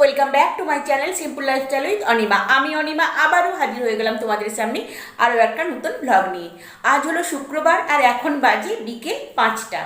Welcome back to my channel simple lifestyle with Anima. আমি অনিমা আবারও হাজির হয়ে গেলাম তোমাদের সামনে আরও একটা নতুন ব্লগ নিয়ে। আজ হলো শুক্রবার আর এখন বাজে বিকেল 5টা।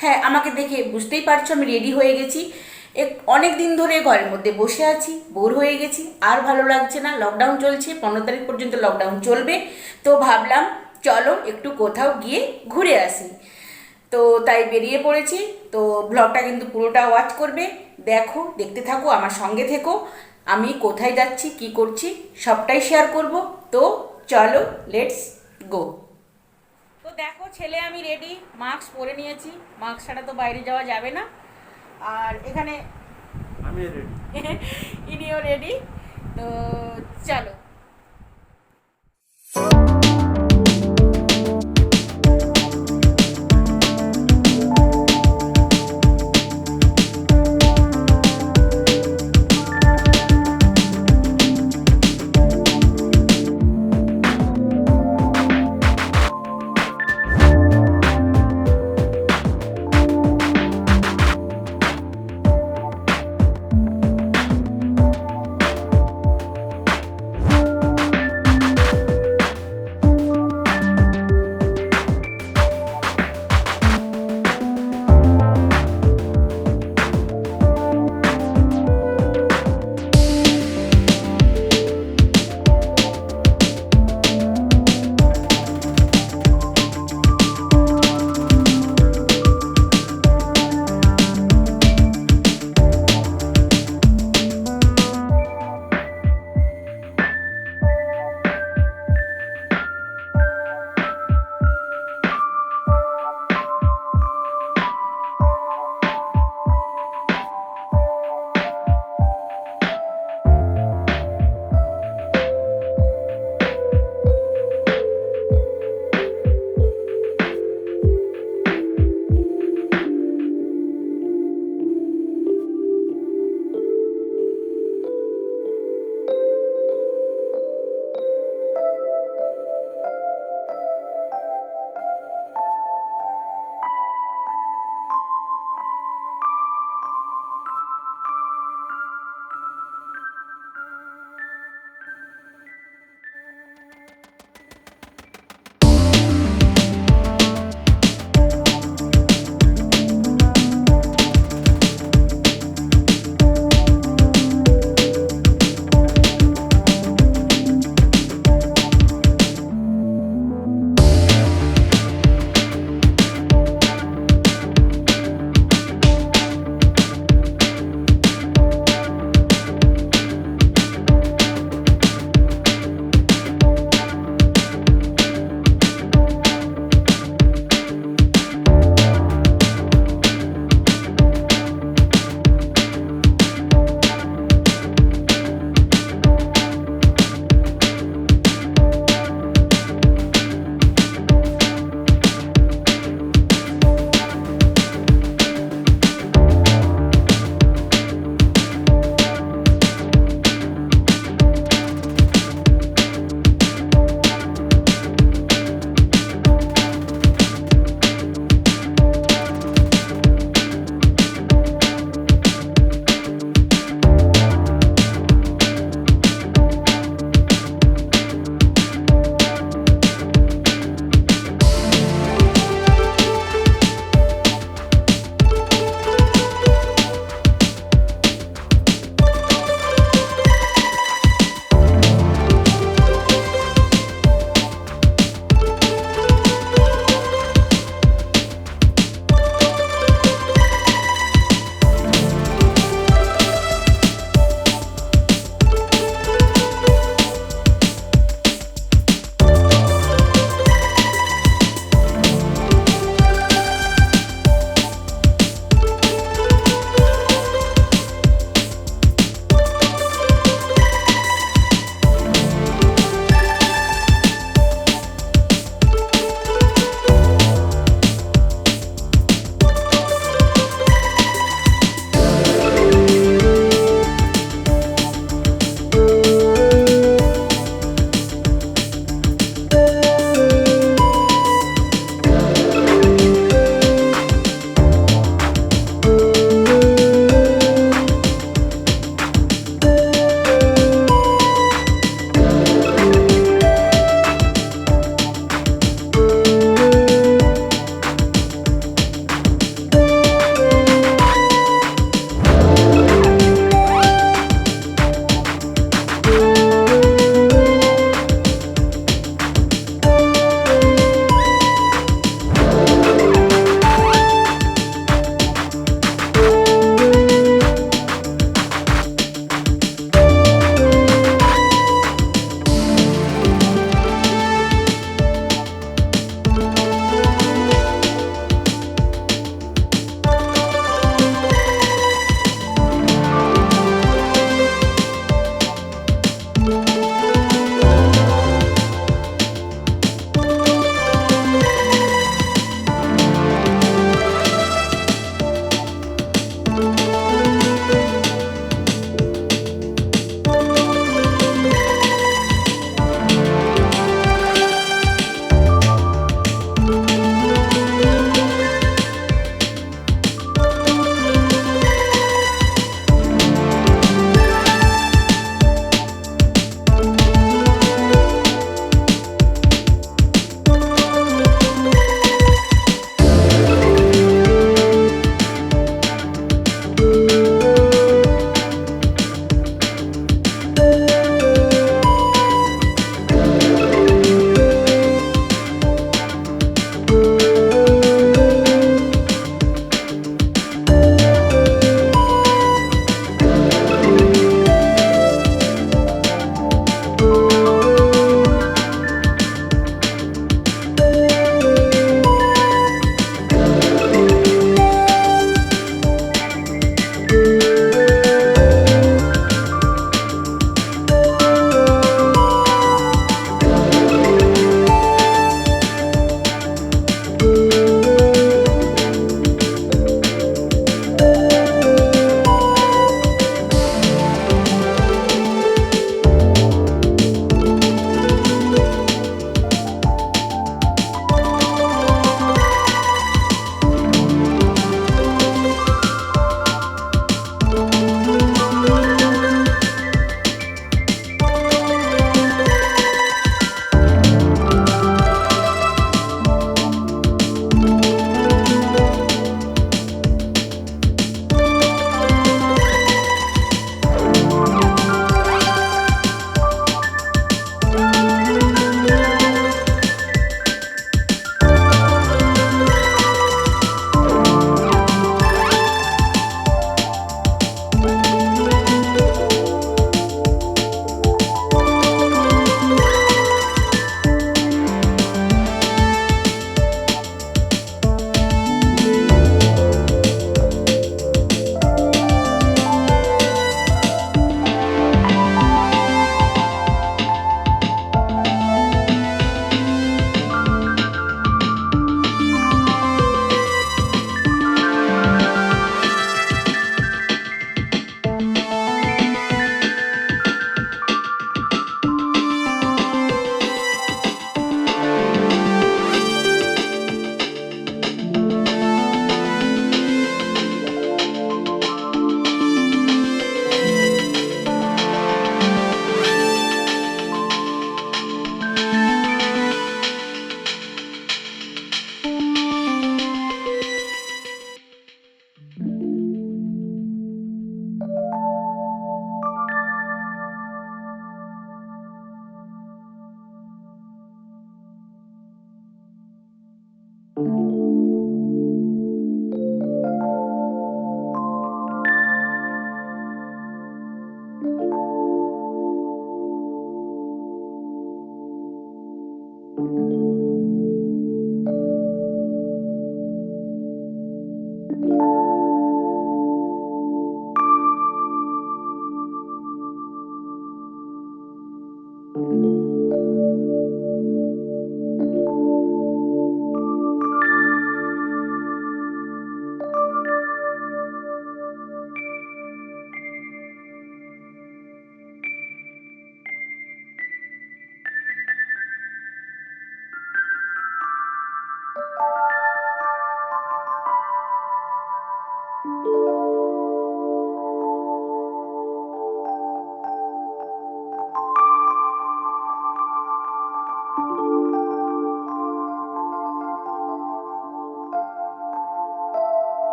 হ্যাঁ, আমাকে দেখে বুঝতেই পারছো আমি রেডি হয়ে গেছি। অনেক দিন ধরে ঘরের মধ্যে বসে আছি, বোর হয়ে গেছি, আর ভালো লাগছে না। লকডাউন চলছে, 15 তারিখ পর্যন্ত লকডাউন চলবে। তো ভাবলাম চলো একটু কোথাও গিয়ে ঘুরে আসি। তো তাই বেরিয়ে পড়েছি। তো ব্লগটা কিন্তু পুরোটা ওয়াচ করবে, দেখো, দেখতে থাকো, আমার সঙ্গে থেকো। আমি কোথায় যাচ্ছি, কি করছি, সবটাই শেয়ার করব। তো চলো, লেটস গো। তো দেখো, ছেলে আমি রেডি, মাস্ক পরে নিয়েছি। মাস্ক ছাড়া তো বাইরে যাওয়া যাবে না। আর এখানে আমি রেডি। ইনিও রেডি। তো চলো।